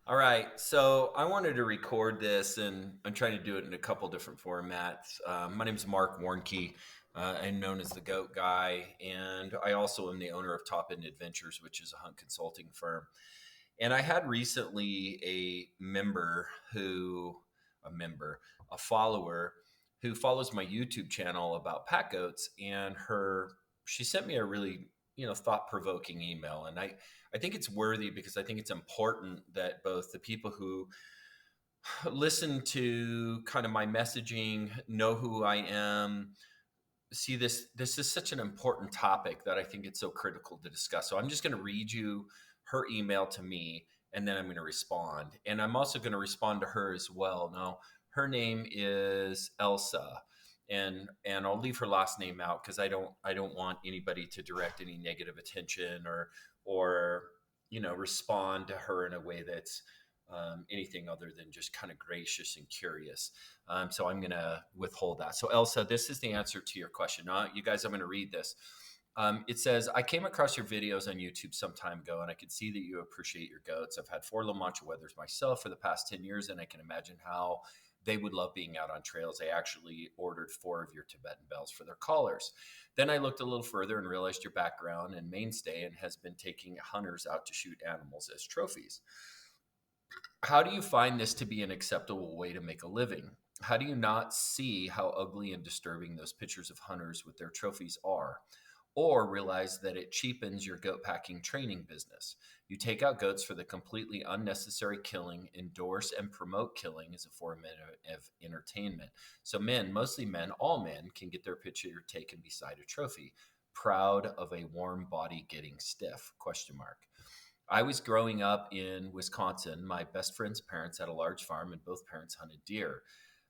All right, so I wanted to record this, and I'm trying to do it in a couple different formats. My name is Mark Warnke. I'm known as the Goat Guy, and I also am the owner of Top End Adventures, which is a hunt consulting firm. And I had recently a member, a follower who follows my YouTube channel about pack goats, and she sent me a really thought provoking email, and I think it's worthy because I think it's important that both the people who listen to kind of my messaging know who I am. See, this is such an important topic that I think it's so critical to discuss. So I'm just going to read you her email to me, and then I'm going to respond. And I'm also going to respond to her as well. Now, her name is Elsa, and I'll leave her last name out because I don't want anybody to direct any negative attention or respond to her in a way that's anything other than just kind of gracious and curious. So I'm going to withhold that. So, Elsa, this is the answer to your question. You guys, I'm going to read this. It says, I came across your videos on YouTube some time ago, and I could see that you appreciate your goats. I've had 4 La Mancha weathers myself for the past 10 years, and I can imagine how they would love being out on trails. I actually ordered 4 of your Tibetan bells for their collars. Then I looked a little further and realized your background and mainstay and has been taking hunters out to shoot animals as trophies. How do you find this to be an acceptable way to make a living? How do you not see how ugly and disturbing those pictures of hunters with their trophies are? Or realize that it cheapens your goat packing training business. You take out goats for the completely unnecessary killing, endorse and promote killing as a form of entertainment. So men, mostly men, all men, can get their picture taken beside a trophy. Proud of a warm body getting stiff? Question mark. I was growing up in Wisconsin. My best friend's parents had a large farm, and both parents hunted deer.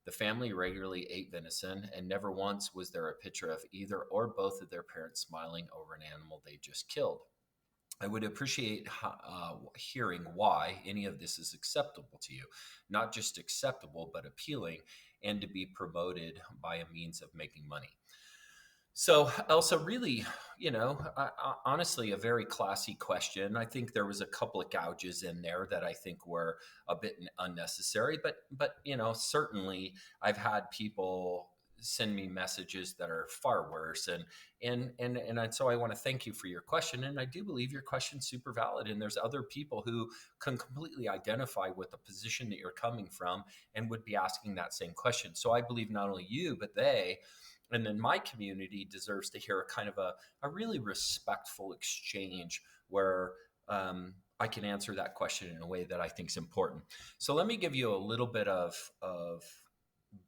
The family regularly ate venison, and never once was there a picture of either or both of their parents smiling over an animal they just killed. I would appreciate hearing why any of this is acceptable to you. Not just acceptable, but appealing, and to be promoted by a means of making money. So, Elsa, really, honestly, a very classy question. I think there was a couple of gouges in there that I think were a bit unnecessary, but certainly I've had people send me messages that are far worse, so I want to thank you for your question, and I do believe your question's super valid. And there's other people who can completely identify with the position that you're coming from and would be asking that same question. So I believe not only you, but they and then my community deserves to hear a kind of a really respectful exchange where I can answer that question in a way that I think is important. So let me give you a little bit of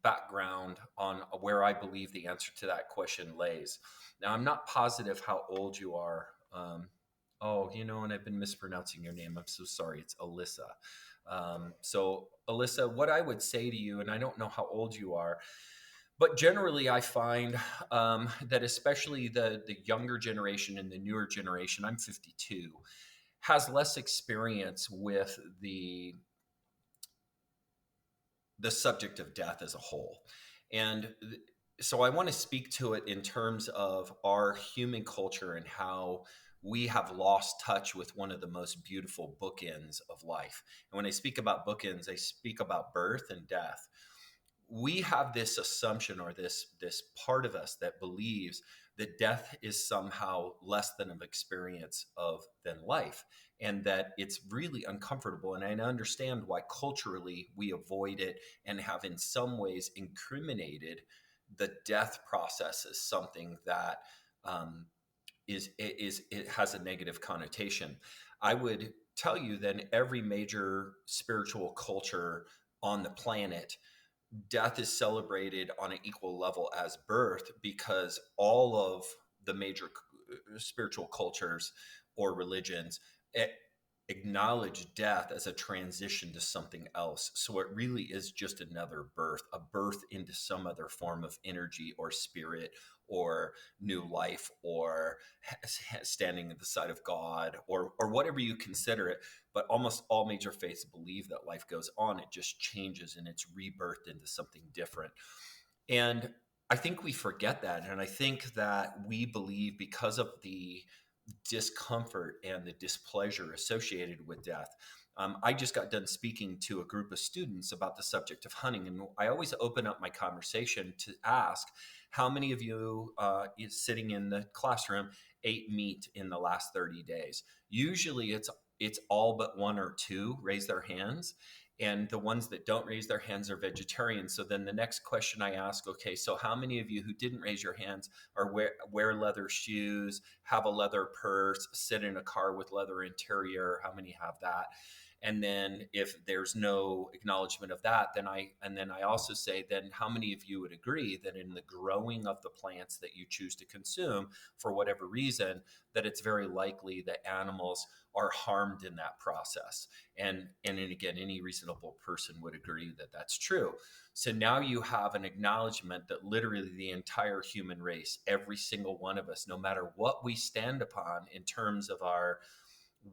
background on where I believe the answer to that question lays. Now, I'm not positive how old you are. And I've been mispronouncing your name. I'm so sorry. It's Alyssa. So, Alyssa, what I would say to you, and I don't know how old you are, but generally, I find that especially the younger generation and the newer generation, I'm 52, has less experience with the subject of death as a whole. And so I want to speak to it in terms of our human culture and how we have lost touch with one of the most beautiful bookends of life. And when I speak about bookends, I speak about birth and death. We have this assumption or this part of us that believes that death is somehow less than an experience of than life, and that it's really uncomfortable. And I understand why culturally we avoid it and have in some ways incriminated the death process as something that it has a negative connotation. I would tell you that in every major spiritual culture on the planet, death is celebrated on an equal level as birth, because all of the major spiritual cultures or religions acknowledge death as a transition to something else. So it really is just another birth, a birth into some other form of energy or spirit or new life or standing at the side of God or whatever you consider it. But almost all major faiths believe that life goes on. It just changes and it's rebirthed into something different. And I think we forget that. And I think that we believe, because of the discomfort and the displeasure associated with death, I just got done speaking to a group of students about the subject of hunting, and I always open up my conversation to ask, how many of you is sitting in the classroom ate meat in the last 30 days? Usually it's all but one or two raise their hands, and the ones that don't raise their hands are vegetarians. So then the next question I ask, okay, so how many of you who didn't raise your hands are wear leather shoes, have a leather purse, sit in a car with leather interior? How many have that? And then if there's no acknowledgement of that, then I also say, then how many of you would agree that in the growing of the plants that you choose to consume for whatever reason, that it's very likely that animals are harmed in that process? And then again, any reasonable person would agree that that's true. So now you have an acknowledgement that literally the entire human race, every single one of us, no matter what we stand upon in terms of our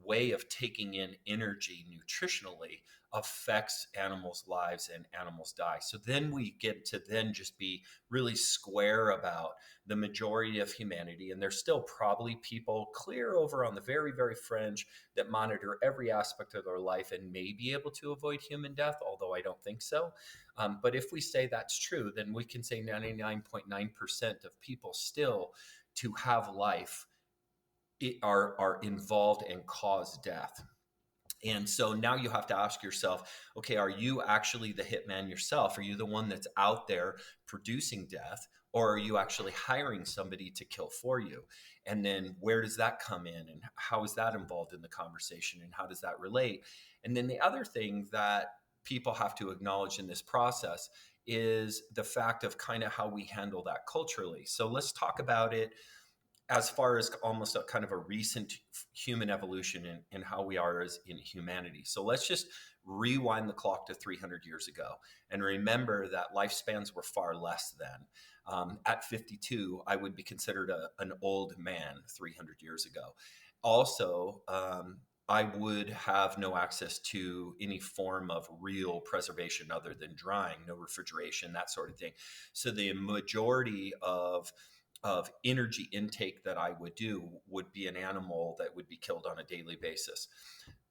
way of taking in energy nutritionally, affects animals' lives, and animals die. So then we get to then just be really square about the majority of humanity. And there's still probably people clear over on the very, very fringe that monitor every aspect of their life and may be able to avoid human death, although I don't think so. But if we say that's true, then we can say 99.9% of people still to have life are involved and cause death. And so now you have to ask yourself, okay, are you actually the hitman yourself? Are you the one that's out there producing death? Or are you actually hiring somebody to kill for you? And then where does that come in? And how is that involved in the conversation? And how does that relate? And then the other thing that people have to acknowledge in this process is the fact of kind of how we handle that culturally. So let's talk about it as far as almost a kind of a recent human evolution in how we are as in humanity. So let's just rewind the clock to 300 years ago and remember that lifespans were far less then. At 52, I would be considered an old man 300 years ago. Also, I would have no access to any form of real preservation other than drying, no refrigeration, that sort of thing. So the majority of energy intake that I would do would be an animal that would be killed on a daily basis.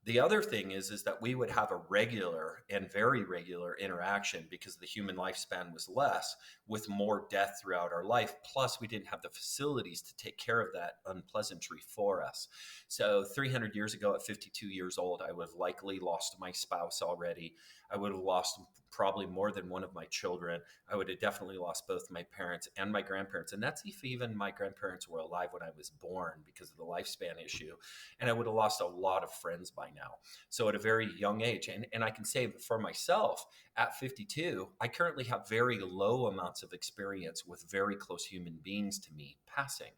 The other thing is that we would have a regular and very regular interaction because the human lifespan was less, with more death throughout our life. Plus, we didn't have the facilities to take care of that unpleasantry for us. So 300 years ago, at 52 years old, I would have likely lost my spouse already. I would have lost probably more than one of my children. I would have definitely lost both my parents and my grandparents. And that's if even my grandparents were alive when I was born because of the lifespan issue. And I would have lost a lot of friends by now. So at a very young age, and I can say for myself, at 52, I currently have very low amounts of experience with very close human beings to me passing,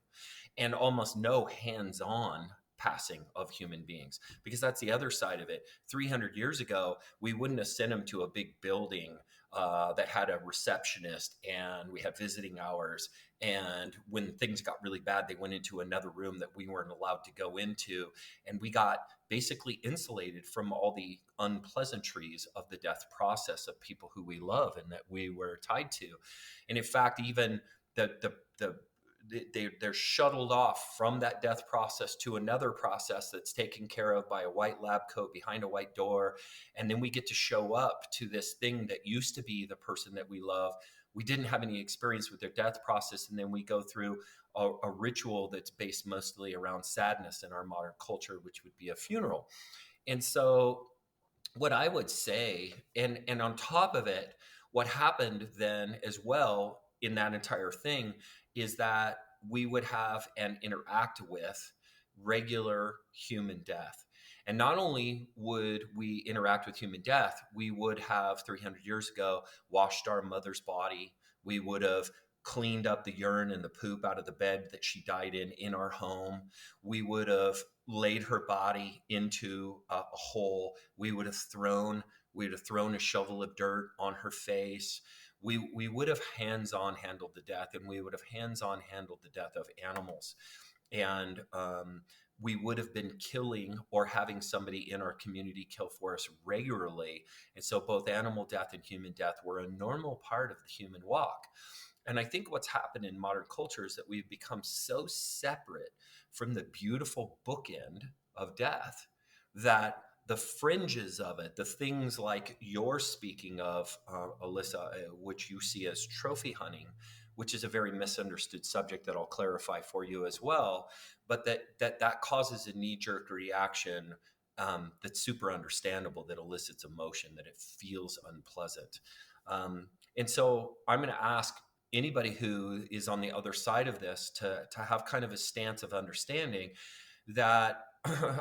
and almost no hands-on passing of human beings, because that's the other side of it. 300 years ago, we wouldn't have sent them to a big building that had a receptionist and we had visiting hours. And when things got really bad, they went into another room that we weren't allowed to go into. And we got basically insulated from all the unpleasantries of the death process of people who we love and that we were tied to. And in fact, even they're shuttled off from that death process to another process that's taken care of by a white lab coat behind a white door. And then we get to show up to this thing that used to be the person that we love. We didn't have any experience with their death process. And then we go through a ritual that's based mostly around sadness in our modern culture, which would be a funeral. And so what I would say, and on top of it, what happened then as well in that entire thing is that we would have and interact with regular human death. And not only would we interact with human death, we would have 300 years ago washed our mother's body. We would have cleaned up the urine and the poop out of the bed that she died in our home. We would have laid her body into a hole. We'd have thrown a shovel of dirt on her face. We would have hands-on handled the death, and we would have hands-on handled the death of animals. And we would have been killing or having somebody in our community kill for us regularly. And so both animal death and human death were a normal part of the human walk. And I think what's happened in modern culture is that we've become so separate from the beautiful bookend of death that the fringes of it, the things like you're speaking of, Alyssa, which you see as trophy hunting, which is a very misunderstood subject that I'll clarify for you as well, but that causes a knee-jerk reaction, that's super understandable, that elicits emotion, that it feels unpleasant. And so I'm going to ask anybody who is on the other side of this to have kind of a stance of understanding that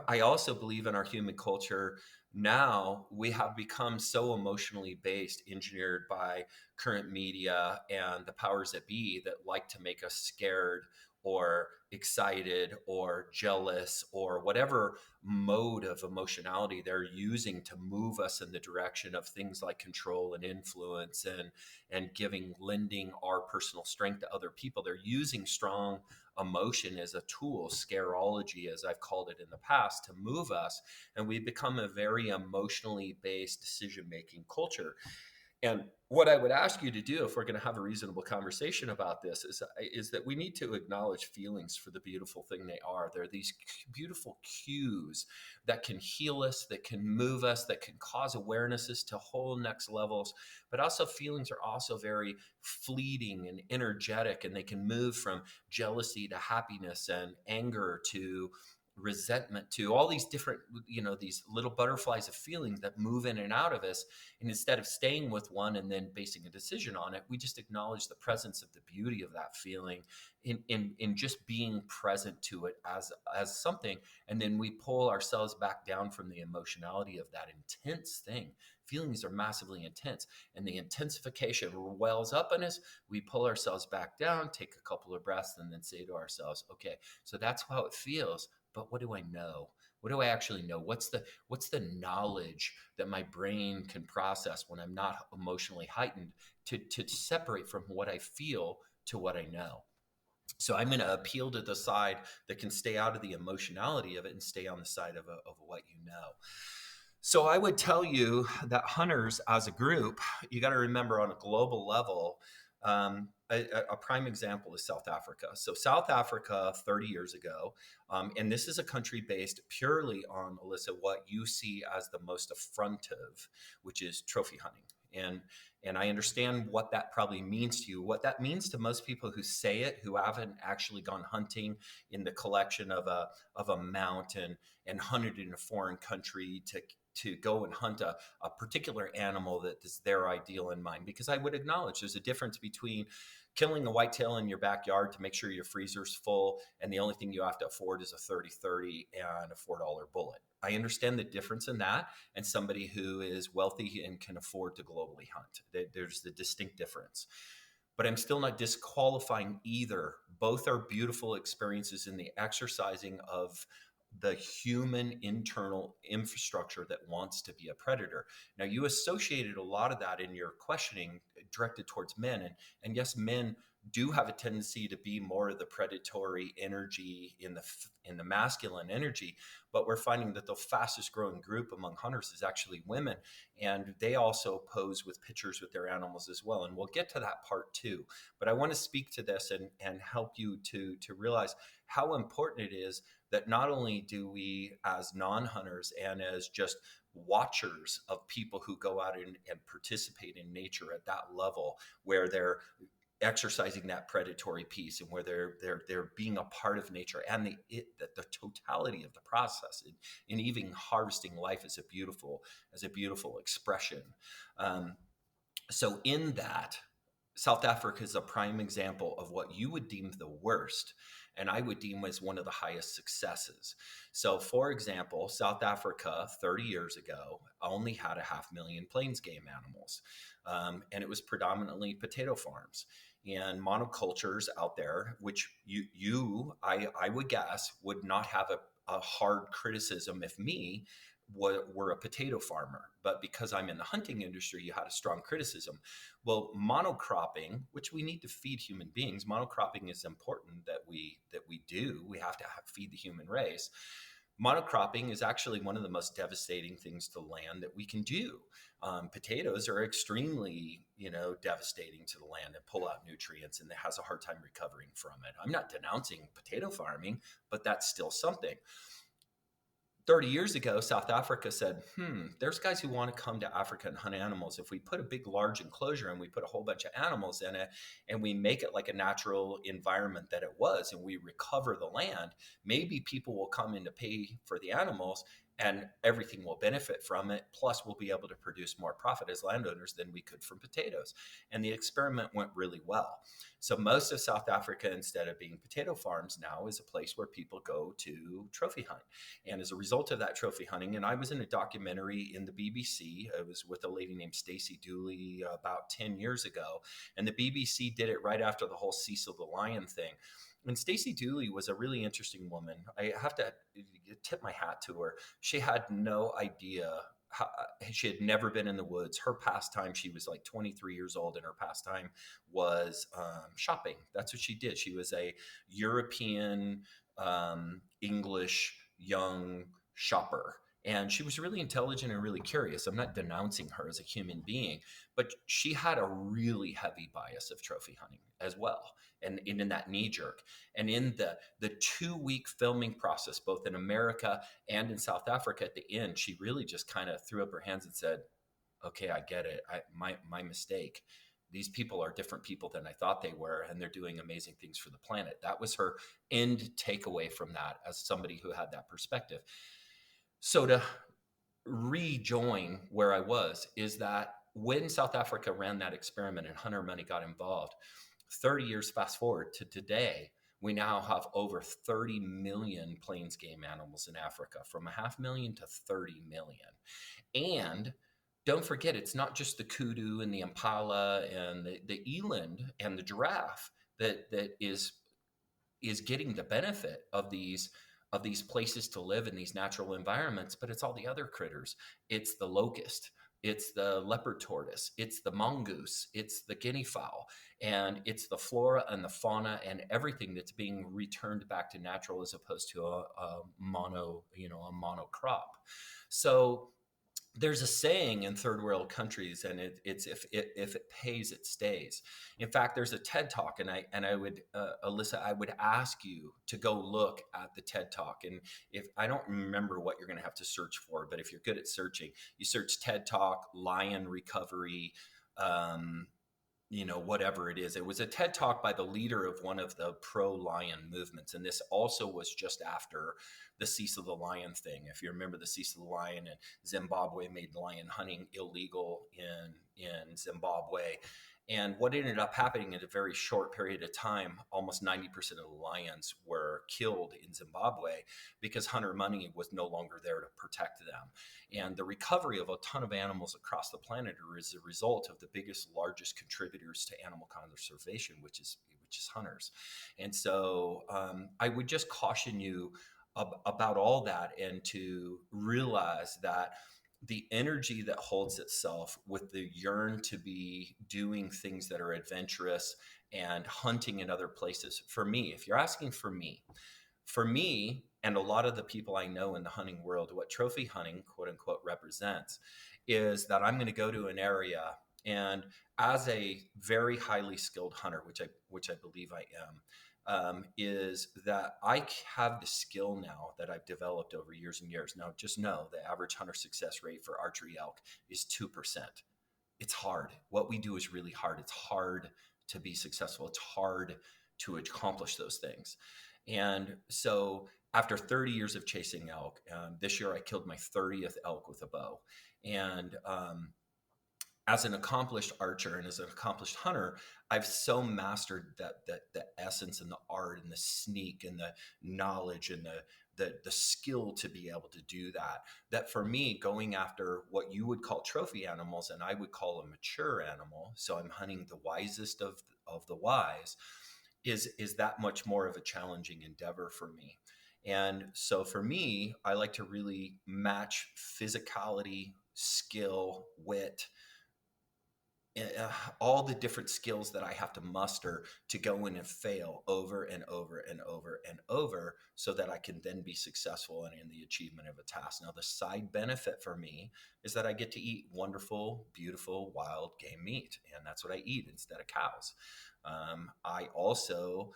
I also believe in our human culture. Now we have become so emotionally based, engineered by current media and the powers that be, that like to make us scared or excited or jealous or whatever mode of emotionality they're using to move us in the direction of things like control and influence, and lending our personal strength to other people. They're using strong emotion as a tool, scarology, as I've called it in the past, to move us. And we've become a very emotionally based decision making culture. And what I would ask you to do, if we're going to have a reasonable conversation about this, is that we need to acknowledge feelings for the beautiful thing they are. They're these beautiful cues that can heal us, that can move us, that can cause awarenesses to whole next levels. But also, feelings are also very fleeting and energetic, and they can move from jealousy to happiness, and anger to resentment, to all these different, these little butterflies of feelings that move in and out of us. And instead of staying with one and then basing a decision on it, we just acknowledge the presence of the beauty of that feeling in just being present to it as something. And then we pull ourselves back down from the emotionality of that intense thing. Feelings are massively intense, and the intensification wells up in us. We pull ourselves back down, take a couple of breaths, and then say to ourselves, okay, so that's how it feels. But what do I know? What do I actually know? What's the knowledge that my brain can process when I'm not emotionally heightened, to separate from what I feel to what I know? So I'm going to appeal to the side that can stay out of the emotionality of it and stay on the side of what you know. So I would tell you that hunters as a group, you got to remember, on a global level, a prime example is South Africa. So South Africa 30 years ago, and this is a country based purely on, Alyssa, what you see as the most affrontive, which is trophy hunting. And I understand what that probably means to you. What that means to most people who say it, who haven't actually gone hunting in the collection of a mountain and hunted in a foreign country to go and hunt a particular animal that is their ideal in mind. Because I would acknowledge there's a difference between killing a whitetail in your backyard to make sure your freezer's full, and the only thing you have to afford is a 30-30 and a $4 bullet. I understand the difference in that, and somebody who is wealthy and can afford to globally hunt. There's the distinct difference. But I'm still not disqualifying either. Both are beautiful experiences in the exercising of the human internal infrastructure that wants to be a predator. Now, you associated a lot of that in your questioning directed towards men. And yes, men do have a tendency to be more of the predatory energy in the masculine energy, but we're finding that the fastest growing group among hunters is actually women, and they also pose with pictures with their animals as well. And we'll get to that part too. But I want to speak to this and help you to realize how important it is that not only do we, as non-hunters and as just watchers of people who go out and participate in nature at that level, where they're exercising that predatory piece, and where they're being a part of nature, and the totality of the process, and even harvesting life as a beautiful expression. So in that, South Africa is a prime example of what you would deem the worst, and I would deem as one of the highest successes. So, for example, South Africa 30 years ago only had 500,000 plains game animals, and it was predominantly potato farms and monocultures out there, which I would guess would not have a hard criticism if me were a potato farmer. But because I'm in the hunting industry, you had a strong criticism. Well, monocropping, which we need to feed human beings, monocropping is important that we do. We have to feed the human race. Monocropping is actually one of the most devastating things to land that we can do. Potatoes are extremely, devastating to the land and pull out nutrients, and it has a hard time recovering from it. I'm not denouncing potato farming, but that's still something. 30 years ago, South Africa said, there's guys who want to come to Africa and hunt animals. If we put a big, large enclosure and we put a whole bunch of animals in it and we make it like a natural environment that it was and we recover the land, maybe people will come in to pay for the animals and everything will benefit from it. Plus, we'll be able to produce more profit as landowners than we could from potatoes. And the experiment went really well. So most of South Africa, instead of being potato farms now, is a place where people go to trophy hunt. And as a result of that trophy hunting, and I was in a documentary in the BBC. I was with a lady named Stacey Dooley about 10 years ago. And the BBC did it right after the whole Cecil the Lion thing. And Stacey Dooley was a really interesting woman. I have to tip my hat to her. She had no idea. She had never been in the woods. Her pastime, she was like 23 years old, and her pastime was shopping. That's what she did. She was a European English young shopper. And she was really intelligent and really curious. I'm not denouncing her as a human being, but she had a really heavy bias of trophy hunting as well. And in that knee jerk. And in the 2-week filming process, both in America and in South Africa at the end, she really just kind of threw up her hands and said, okay, I get it. My mistake. These people are different people than I thought they were, and they're doing amazing things for the planet. That was her end takeaway from that as somebody who had that perspective. So to rejoin where I was is that when South Africa ran that experiment and hunter money got involved, 30 years fast forward to today, we now have over 30 million plains game animals in Africa, from a 500,000 to 30 million. And don't forget, it's not just the kudu and the impala and the eland and the giraffe that is getting the benefit of these places to live in these natural environments, but it's all the other critters. It's the locust, it's the leopard tortoise, it's the mongoose, it's the guinea fowl, and it's the flora and the fauna and everything that's being returned back to natural as opposed to a monocrop. So there's a saying in third world countries, and it's if it pays, it stays. In fact, there's a TED talk, and I would Alyssa, I would ask you to go look at the TED talk. And if I don't remember what you're going to have to search for, but if you're good at searching, you search TED talk lion recovery. Whatever it is. It was a TED talk by the leader of one of the pro-lion movements. And this also was just after the Cecil the Lion thing. If you remember, the Cecil the Lion, and Zimbabwe made lion hunting illegal in Zimbabwe. And what ended up happening in a very short period of time, almost 90% of the lions were killed in Zimbabwe because hunter money was no longer there to protect them. And the recovery of a ton of animals across the planet is a result of the biggest, largest contributors to animal conservation, which is hunters. And so I would just caution you about all that, and to realize that the energy that holds itself with the yearn to be doing things that are adventurous and hunting in other places. For me, if you're asking for me, and a lot of the people I know in the hunting world, what trophy hunting, quote unquote, represents is that I'm going to go to an area, and as a very highly skilled hunter, which I believe I am, is that I have the skill now that I've developed over years and years. Now, just know the average hunter success rate for archery elk is 2%. It's hard. What we do is really hard. It's hard to be successful. It's hard to accomplish those things. And so after 30 years of chasing elk, this year I killed my 30th elk with a bow. And as an accomplished archer and as an accomplished hunter, I've so mastered that the essence and the art and the sneak and the knowledge and the skill to be able to do that for me, going after what you would call trophy animals and I would call a mature animal, so I'm hunting the wisest of the wise, is that much more of a challenging endeavor for me. And so for me, I like to really match physicality, skill, wit, all the different skills that I have to muster to go in and fail over and over and over and over, so that I can then be successful in the achievement of a task. Now, the side benefit for me is that I get to eat wonderful, beautiful, wild game meat, and that's what I eat instead of cows. I also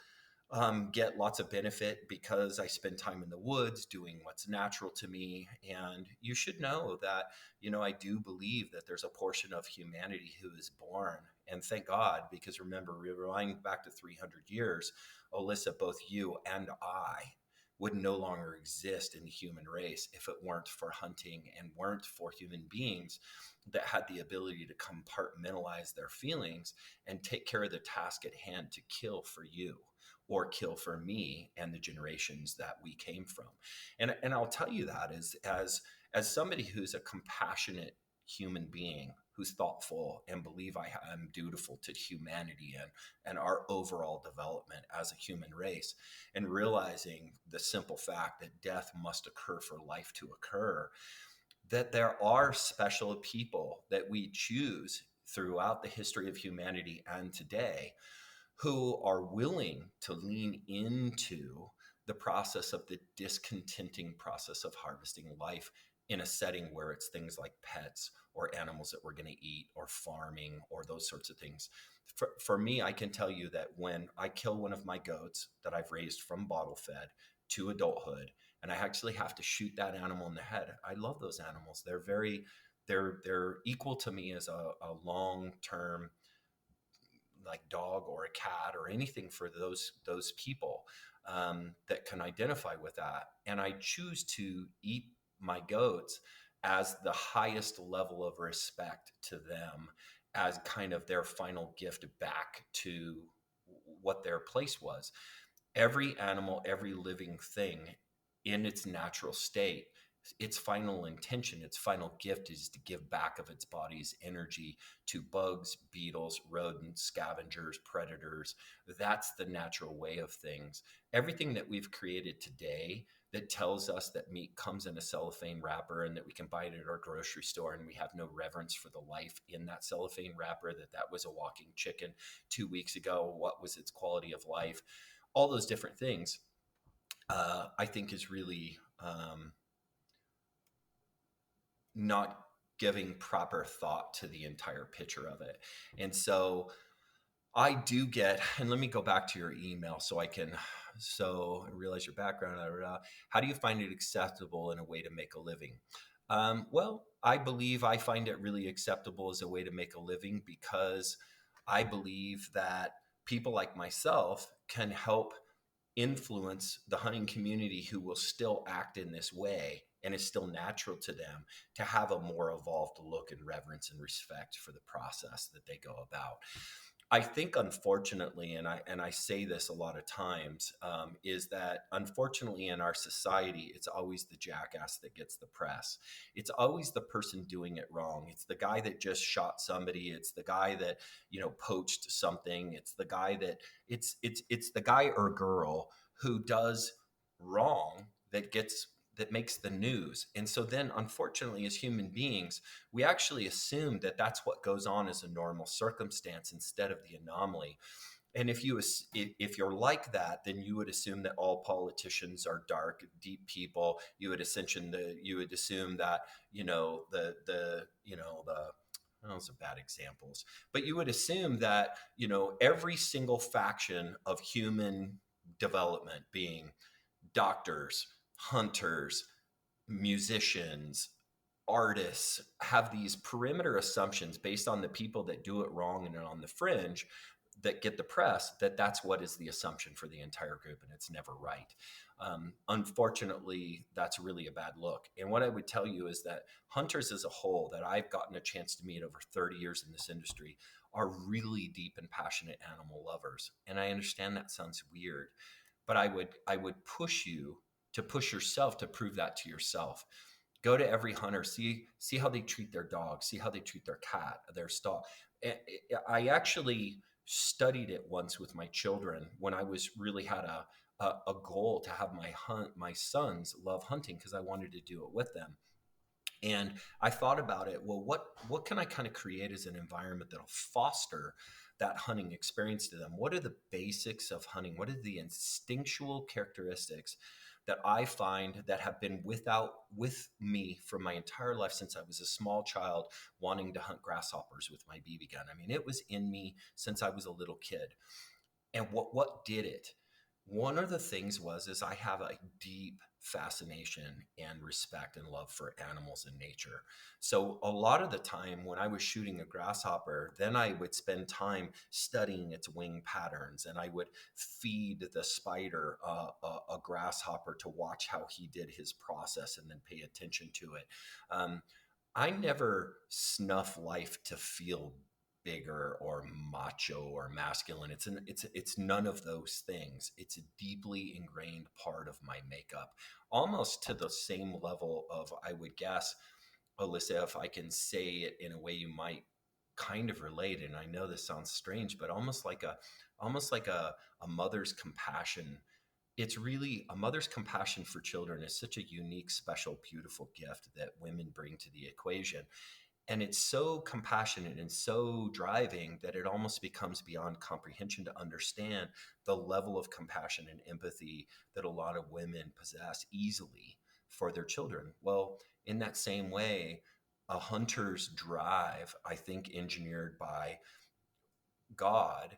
get lots of benefit because I spend time in the woods doing what's natural to me. And you should know that, I do believe that there's a portion of humanity who is born. And thank God, because remember, rewinding back to 300 years, Alyssa, both you and I would no longer exist in the human race if it weren't for hunting and weren't for human beings that had the ability to compartmentalize their feelings and take care of the task at hand to kill for you or kill for me and the generations that we came from. And I'll tell you that as somebody who's a compassionate human being who's thoughtful and believe I am dutiful to humanity and our overall development as a human race, and realizing the simple fact that death must occur for life to occur, that there are special people that we choose throughout the history of humanity and today who are willing to lean into the process of the discontenting process of harvesting life in a setting where it's things like pets or animals that we're going to eat or farming or those sorts of things. For me, I can tell you that when I kill one of my goats that I've raised from bottle fed to adulthood, and I actually have to shoot that animal in the head, I love those animals. They're equal to me as a long-term like dog or a cat or anything for those people that can identify with that. And I choose to eat my goats as the highest level of respect to them, as kind of their final gift back to what their place was. Every animal, every living thing in its natural state, its final intention, its final gift is to give back of its body's energy to bugs, beetles, rodents, scavengers, predators. That's the natural way of things. Everything that we've created today that tells us that meat comes in a cellophane wrapper and that we can buy it at our grocery store and we have no reverence for the life in that cellophane wrapper, that was a walking chicken 2 weeks ago, what was its quality of life, all those different things, I think is really not giving proper thought to the entire picture of it. And so I do get, and let me go back to your email so I realize your background. How do you find it acceptable in a way to make a living? Well, I believe I find it really acceptable as a way to make a living because I believe that people like myself can help influence the hunting community who will still act in this way and is still natural to them to have a more evolved look and reverence and respect for the process that they go about. I think, unfortunately, and I say this a lot of times, is that unfortunately in our society, it's always the jackass that gets the press. It's always the person doing it wrong. It's the guy that just shot somebody. It's the guy that poached something. It's the guy it's the guy or girl who does wrong that makes the news. And so then, unfortunately, as human beings, we actually assume that that's what goes on as a normal circumstance instead of the anomaly. And if you're like that, then you would assume that all politicians are dark, deep people. You would assume that those are bad examples, but you would assume that every single faction of human development, being doctors, hunters, musicians, artists, have these perimeter assumptions based on the people that do it wrong and are on the fringe that get the press, that's what is the assumption for the entire group, and it's never right. Unfortunately, that's really a bad look. And what I would tell you is that hunters as a whole that I've gotten a chance to meet over 30 years in this industry are really deep and passionate animal lovers. And I understand that sounds weird, but I would push you to push yourself to prove that to yourself. Go to every hunter, see how they treat their dog, see how they treat their cat, their dog. I actually studied it once with my children when I was really had a goal to have my sons love hunting because I wanted to do it with them. And I thought about it. Well, what can I kind of create as an environment that'll foster that hunting experience to them? What are the basics of hunting? What are the instinctual characteristics that I find that have been with me for my entire life since I was a small child, wanting to hunt grasshoppers with my BB gun? I mean, it was in me since I was a little kid. And what did it One of the things is I have a deep fascination and respect and love for animals and nature. So a lot of the time when I was shooting a grasshopper, then I would spend time studying its wing patterns, and I would feed the spider a grasshopper to watch how he did his process and then pay attention to it. Um, I never snuff life to feel bigger or macho or masculine. It's none of those things. It's a deeply ingrained part of my makeup, almost to the same level of, I would guess, Alyssa, if I can say it in a way you might kind of relate. And I know this sounds strange, but almost like a mother's compassion. It's really a mother's compassion for children is such a unique, special, beautiful gift that women bring to the equation, and it's so compassionate and so driving that it almost becomes beyond comprehension to understand the level of compassion and empathy that a lot of women possess easily for their children. Well, in that same way, a hunter's drive, I think engineered by God,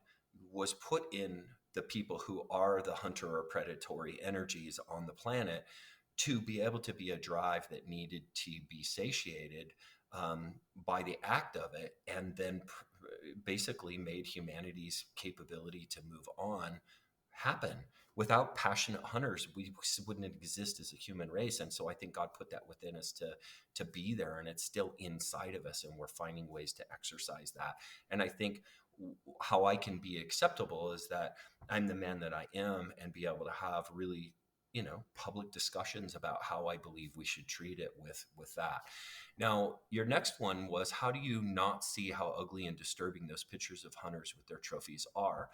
was put in the people who are the hunter or predatory energies on the planet to be able to be a drive that needed to be satiated by the act of it, and then basically made humanity's capability to move on happen. Without passionate hunters, we wouldn't exist as a human race. And so I think God put that within us to be there, and it's still inside of us, and we're finding ways to exercise that. And I think how I can be acceptable is that I'm the man that I am, and be able to have really, public discussions about how I believe we should treat it with that. Now, your next one was, how do you not see how ugly and disturbing those pictures of hunters with their trophies are?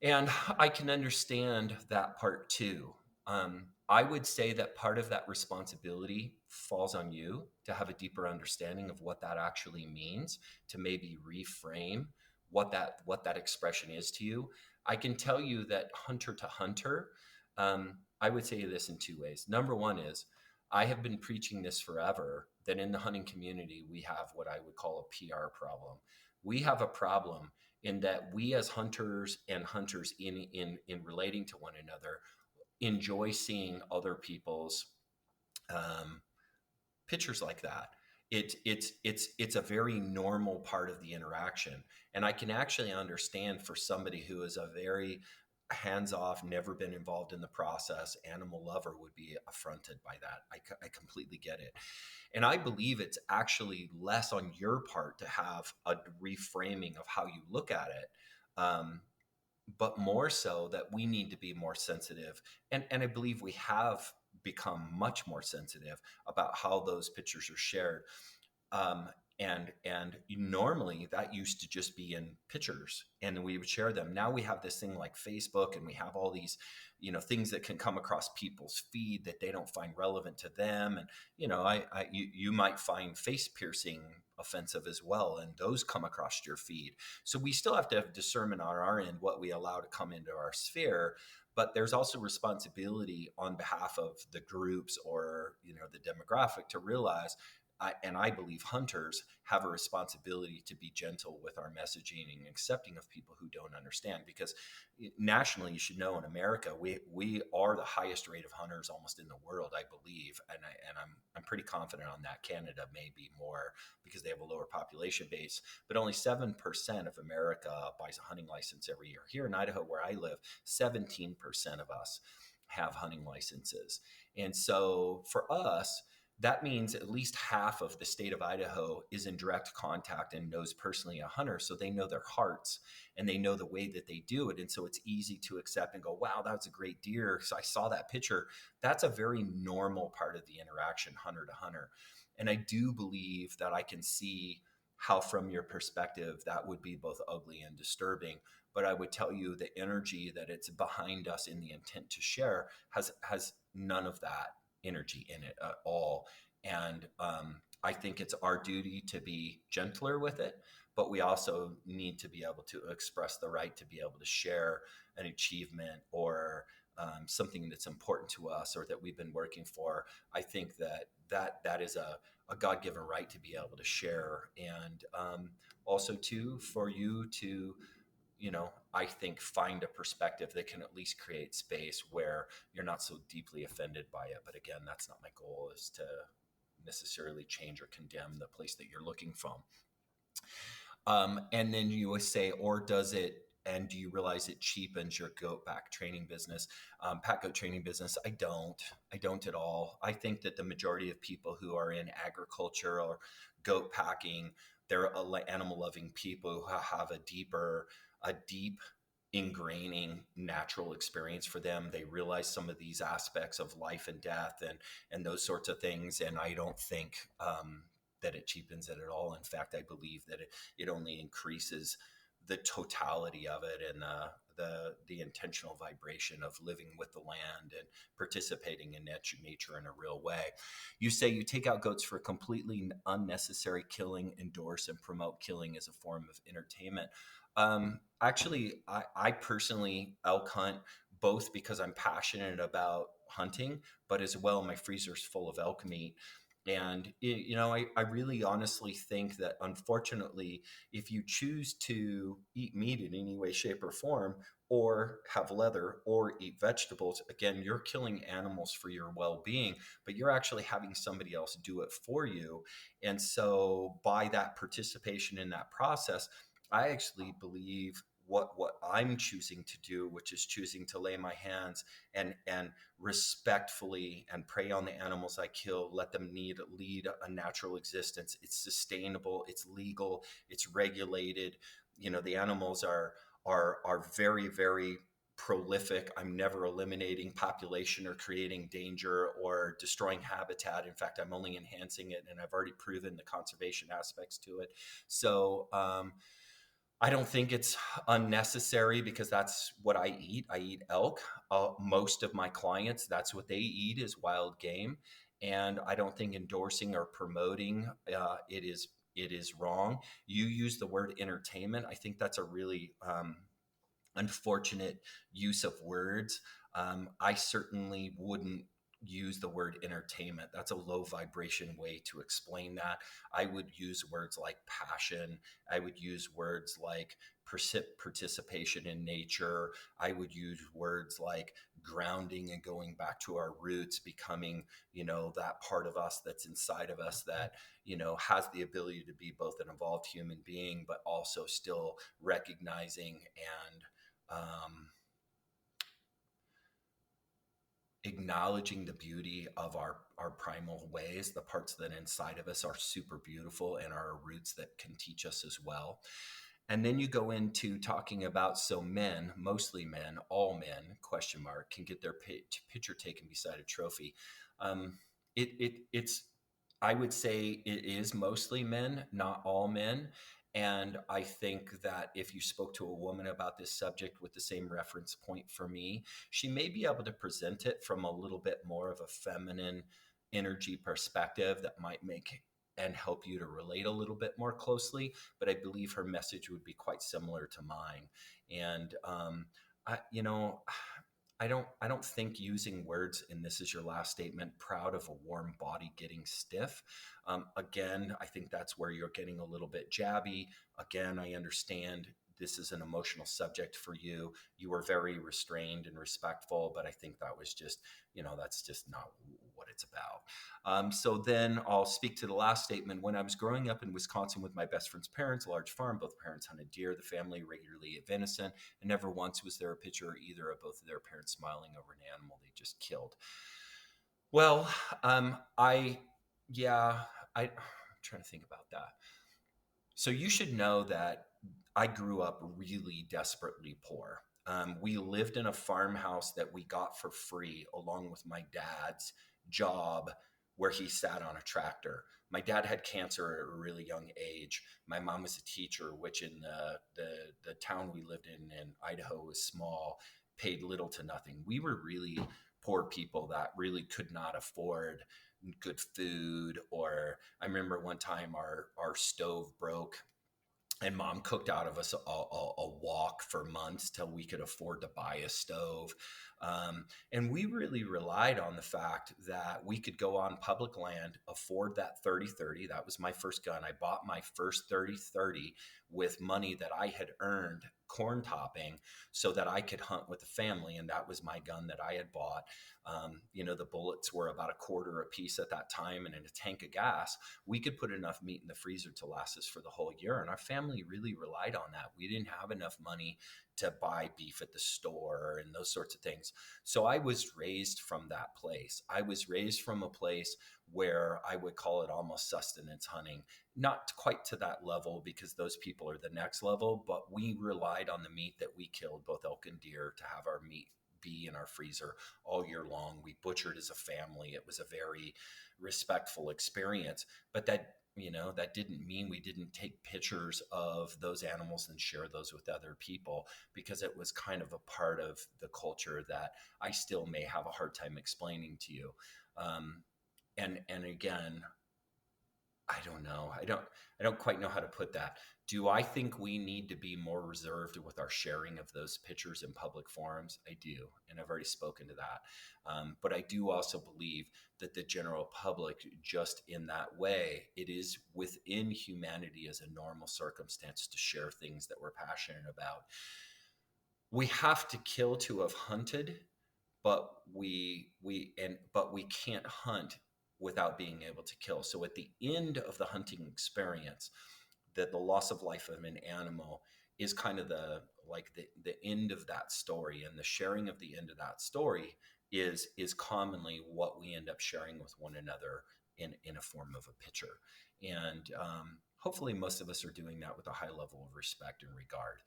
And I can understand that part too. I would say that part of that responsibility falls on you to have a deeper understanding of what that actually means, to maybe reframe what that expression is to you. I can tell you that hunter to hunter, I would say this in two ways. Number one is, I have been preaching this forever, that in the hunting community we have what I would call a PR problem. We have a problem in that we, as hunters and hunters in relating to one another, enjoy seeing other people's um, pictures like that. It's a very normal part of the interaction, and I can actually understand, for somebody who is a very hands off, never been involved in the process animal lover, would be affronted by that. I completely get it. And I believe it's actually less on your part to have a reframing of how you look at it, but more so that we need to be more sensitive. And I believe we have become much more sensitive about how those pictures are shared. Um, and normally that used to just be in pictures, and then we would share them. Now we have this thing like Facebook, and we have all these, things that can come across people's feed that they don't find relevant to them. And you might find face piercing offensive as well, and those come across your feed. So we still have to have discernment on our end what we allow to come into our sphere. But there's also responsibility on behalf of the groups, or the demographic, to realize, and I believe hunters have a responsibility to be gentle with our messaging and accepting of people who don't understand. Because nationally, you should know, in America, we are the highest rate of hunters almost in the world, I believe, and I'm pretty confident on that. Canada may be more because they have a lower population base, but only 7% of America buys a hunting license every year. Here in Idaho, where I live, 17% of us have hunting licenses, and so for us, that means at least half of the state of Idaho is in direct contact and knows personally a hunter. So they know their hearts, and they know the way that they do it. And so it's easy to accept and go, wow, that's a great deer. So I saw that picture. That's a very normal part of the interaction, hunter to hunter. And I do believe that I can see how, from your perspective, that would be both ugly and disturbing. But I would tell you, the energy that it's behind us in the intent to share has none of that energy in it at all. And I think it's our duty to be gentler with it, but we also need to be able to express the right to be able to share an achievement, or something that's important to us, or that we've been working for. I think that is a God-given right to be able to share, and also too, for you to I think find a perspective that can at least create space where you're not so deeply offended by it. But again, that's not my goal, is to necessarily change or condemn the place that you're looking from. And then you would say, or does it, and do you realize it cheapens your goat back training business, pack goat training business? I don't at all. I think that the majority of people who are in agriculture or goat packing, they're animal loving people who have a deep ingraining natural experience for them. They realize some of these aspects of life and death and those sorts of things. And I don't think, that it cheapens it at all. In fact, I believe that it only increases the totality of it, and the intentional vibration of living with the land and participating in nature in a real way. You say you take out goats for completely unnecessary killing, endorse and promote killing as a form of entertainment. Actually, I personally elk hunt both because I'm passionate about hunting, but as well, my freezer's full of elk meat. And, I really honestly think that, unfortunately, if you choose to eat meat in any way, shape, or form, or have leather, or eat vegetables, again, you're killing animals for your well being, but you're actually having somebody else do it for you. And so, by that participation in that process, I actually believe what I'm choosing to do, which is choosing to lay my hands and respectfully and prey on the animals I kill, let them lead a natural existence. It's sustainable, it's legal, it's regulated. The animals are very, very prolific. I'm never eliminating population or creating danger or destroying habitat. In fact, I'm only enhancing it, and I've already proven the conservation aspects to it. So, I don't think it's unnecessary, because that's what I eat. I eat elk. Most of my clients, that's what they eat, is wild game. And I don't think endorsing or promoting it is wrong. You use the word entertainment. I think that's a really unfortunate use of words. I certainly wouldn't use the word entertainment. That's a low vibration way to explain that. I would use words like passion. I would use words like participation in nature. I would use words like grounding and going back to our roots, becoming, that part of us that's inside of us that, has the ability to be both an evolved human being, but also still recognizing and acknowledging the beauty of our primal ways. The parts that inside of us are super beautiful, and our roots that can teach us as well. And then you go into talking about, so men, mostly men, all men, question mark, can get their picture taken beside a trophy. It's, I would say it is mostly men, not all men. And I think that if you spoke to a woman about this subject with the same reference point for me, she may be able to present it from a little bit more of a feminine energy perspective that might make and help you to relate a little bit more closely. But I believe her message would be quite similar to mine. And I, you know, I don't think using words, and this is your last statement, proud of a warm body getting stiff. Again, I think that's where you're getting a little bit jabby. Again, I understand this is an emotional subject for you. You were very restrained and respectful, but I think that was just, that's just not what it's about. So then I'll speak to the last statement. When I was growing up in Wisconsin with my best friend's parents, a large farm, both parents hunted deer. The family regularly ate venison, and never once was there a picture either of both of their parents smiling over an animal they just killed. Well, yeah, I'm trying to think about that. So you should know that I grew up really desperately poor. We lived in a farmhouse that we got for free, along with my dad's job, where he sat on a tractor. My dad had cancer at a really young age. My mom was a teacher, which in the town we lived in Idaho, was small, paid little to nothing. We were really poor people that really could not afford good food. Or I remember one time our stove broke, and mom cooked out of us a wok for months till we could afford to buy a stove. And we really relied on the fact that we could go on public land, afford that 30-30. That was my first gun. I bought my first 30-30 with money that I had earned corn topping so that I could hunt with the family. And that was my gun that I had bought. The bullets were about a quarter a piece at that time. And in a tank of gas, we could put enough meat in the freezer to last us for the whole year. And our family really relied on that. We didn't have enough money to buy beef at the store and those sorts of things. So I was raised from that place. I was raised from a place where I would call it almost sustenance hunting, not quite to that level because those people are the next level, but we relied on the meat that we killed, both elk and deer, to have our meat be in our freezer all year long. We butchered as a family. It was a very respectful experience, but that didn't mean we didn't take pictures of those animals and share those with other people, because it was kind of a part of the culture that I still may have a hard time explaining to you. And again, I don't know. I don't quite know how to put that. Do I think we need to be more reserved with our sharing of those pictures in public forums? I do, and I've already spoken to that. But I do also believe that the general public, just in that way, it is within humanity as a normal circumstance to share things that we're passionate about. We have to kill to have hunted, but we can't hunt without being able to kill. So at the end of the hunting experience, that the loss of life of an animal is kind of the end of that story, and the sharing of the end of that story is commonly what we end up sharing with one another in a form of a picture. And hopefully most of us are doing that with a high level of respect and regard.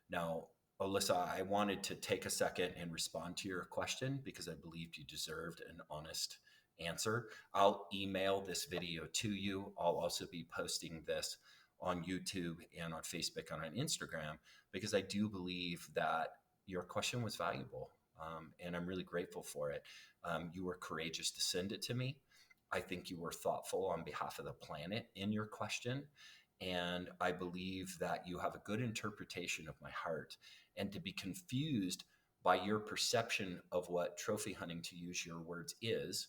Now, Alyssa, I wanted to take a second and respond to your question because I believed you deserved an honest answer. I'll email this video to you. I'll also be posting this on YouTube and on Facebook and on Instagram, because I do believe that your question was valuable, and I'm really grateful for it. You were courageous to send it to me. I think you were thoughtful on behalf of the planet in your question. And I believe that you have a good interpretation of my heart. And to be confused by your perception of what trophy hunting, to use your words, is,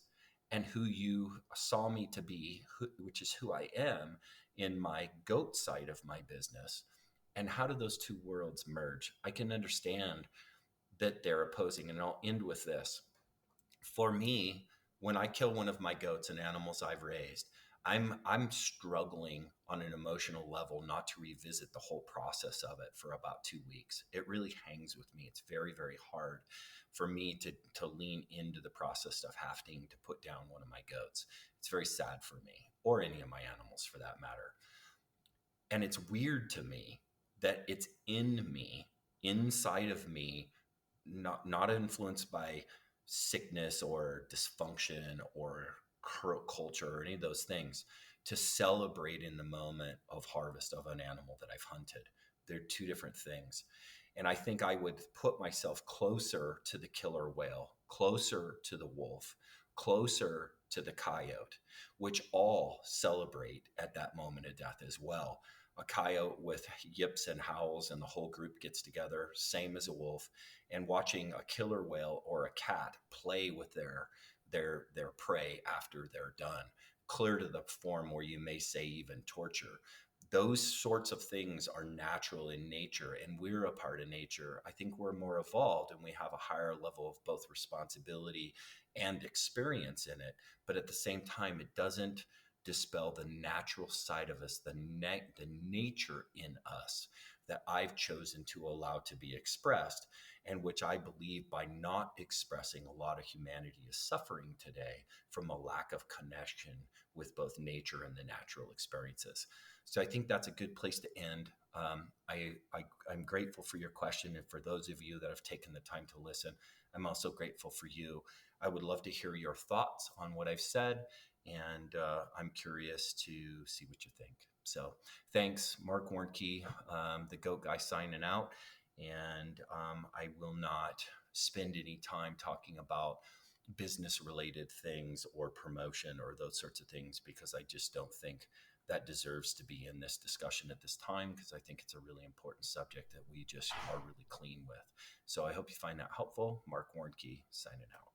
and who you saw me to be, which is who I am in my goat side of my business, and how do those two worlds merge? I can understand that they're opposing. And I'll end with this. For me, when I kill one of my goats and animals I've raised, I'm struggling on an emotional level not to revisit the whole process of it for about 2 weeks. It really hangs with me. It's very, very hard for me to lean into the process of having to put down one of my goats. It's very sad for me, or any of my animals for that matter. And it's weird to me that it's in me, inside of me, not influenced by sickness or dysfunction or culture or any of those things, to celebrate in the moment of harvest of an animal that I've hunted. They're two different things. And I think I would put myself closer to the killer whale, closer to the wolf, closer to the coyote, which all celebrate at that moment of death as well. A coyote with yips and howls and the whole group gets together, same as a wolf. And watching a killer whale or a cat play with their prey after they're done, clear to the form where you may say even torture. Those sorts of things are natural in nature, and we're a part of nature. I think we're more evolved and we have a higher level of both responsibility and experience in it. But at the same time, it doesn't dispel the natural side of us, the nature in us that I've chosen to allow to be expressed, and which I believe by not expressing, a lot of humanity is suffering today from a lack of connection with both nature and the natural experiences. So I think that's a good place to end. I'm grateful for your question. And for those of you that have taken the time to listen, I'm also grateful for you. I would love to hear your thoughts on what I've said. And I'm curious to see what you think. So thanks, Mark Warnke, the GOAT guy, signing out. And I will not spend any time talking about business related things or promotion or those sorts of things, because I just don't think that deserves to be in this discussion at this time, because I think it's a really important subject that we just are really clean with. So I hope you find that helpful. Mark Warnke, signing out.